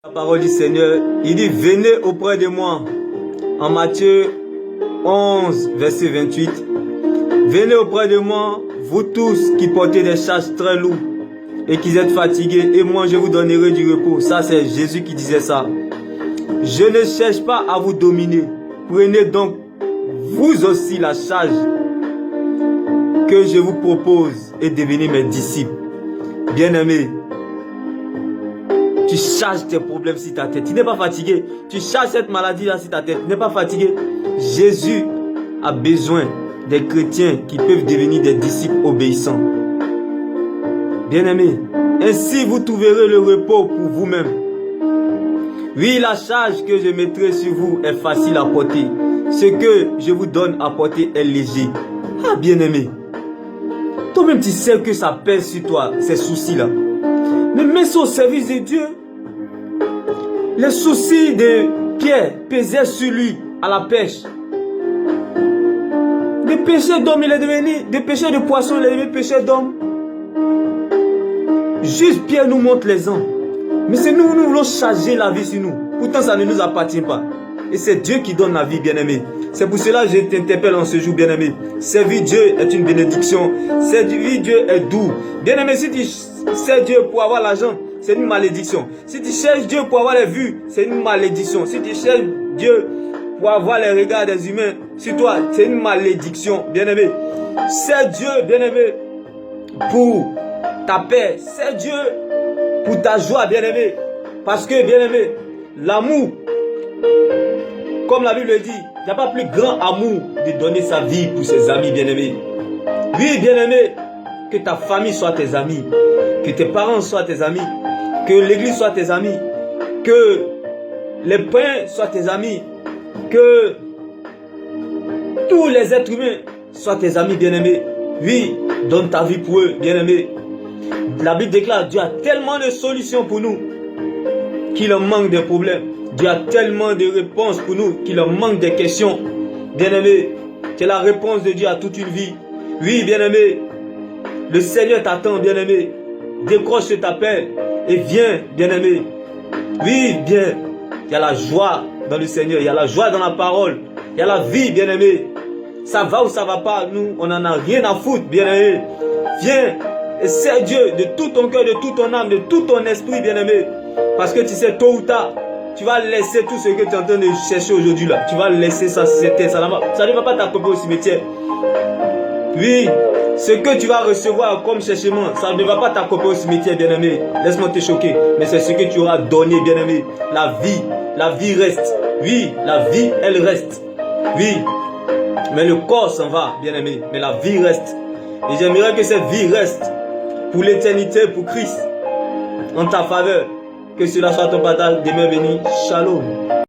La parole du Seigneur, il dit, venez auprès de moi. En Matthieu 11, verset 28. Venez auprès de moi, vous tous qui portez des charges très lourdes et qui êtes fatigués, et moi je vous donnerai du repos. Ça, c'est Jésus qui disait ça. Je ne cherche pas à vous dominer. Prenez donc vous aussi la charge que je vous propose et devenez mes disciples. Bien-aimés, tu charges tes problèmes sur ta tête. Tu n'es pas fatigué. Tu charges cette maladie-là sur ta tête. Tu n'es pas fatigué. Jésus a besoin des chrétiens qui peuvent devenir des disciples obéissants. Bien-aimés, ainsi vous trouverez le repos pour vous-même. Oui, la charge que je mettrai sur vous est facile à porter. Ce que je vous donne à porter est léger. Ah, bien-aimé, toi-même tu sais que ça pèse sur toi, ces soucis-là. Mais mets ça au service de Dieu. Les soucis de Pierre pesaient sur lui à la pêche. Des péchés d'hommes, il est devenu, des péchés de poissons, il est devenu péché d'hommes. Juste Pierre nous montre l'exemple. Mais c'est nous voulons charger la vie sur nous. Pourtant, ça ne nous appartient pas. Et c'est Dieu qui donne la vie, bien-aimé. C'est pour cela que je t'interpelle en ce jour, bien-aimé. Servir Dieu est une bénédiction. Servir Dieu est doux. Bien-aimé, si tu sers Dieu pour avoir l'argent, c'est une malédiction. Si tu cherches Dieu pour avoir les vues, c'est une malédiction. Si tu cherches Dieu pour avoir les regards des humains sur toi, c'est une malédiction, bien-aimé. Sers Dieu, bien-aimé, pour ta paix. Sers Dieu pour ta joie, bien-aimé. Parce que, bien-aimé, l'amour, comme la Bible le dit, il n'y a pas plus grand amour de donner sa vie pour ses amis, bien-aimés. Oui, bien-aimé, que ta famille soit tes amis, que tes parents soient tes amis, que l'église soit tes amis, que les païens soient tes amis, que tous les êtres humains soient tes amis, bien-aimés. Oui, donne ta vie pour eux, bien-aimés. La Bible déclare, Dieu a tellement de solutions pour nous qu'il en manque des problèmes. Dieu a tellement de réponses pour nous qu'il en manque des questions. Bien-aimé, c'est la réponse de Dieu à toute une vie. Oui, bien-aimé, le Seigneur t'attend, bien-aimé. Décroche cet appel et viens, bien-aimé. Oui, viens. Il y a la joie dans le Seigneur, il y a la joie dans la parole, il y a la vie, bien-aimé. Ça va ou ça va pas, nous, on n'en a rien à foutre, bien-aimé. Viens et sers Dieu de tout ton cœur, de toute ton âme, de tout ton esprit, bien-aimé. Parce que tu sais, tôt ou tard, tu vas laisser tout ce que tu es en train de chercher aujourd'hui là. Tu vas laisser ça, ça ne va pas t'accompagner au cimetière. Oui, ce que tu vas recevoir comme cherchement, ça ne va pas t'accompagner au cimetière, bien-aimé. Laisse-moi te choquer. Mais c'est ce que tu auras donné, bien-aimé. La vie reste. Oui, la vie, elle reste. Oui, mais le corps s'en va, bien-aimé. Mais la vie reste. Et j'aimerais que cette vie reste pour l'éternité, pour Christ, en ta faveur. Que cela soit ton partage. Demain béni. Shalom.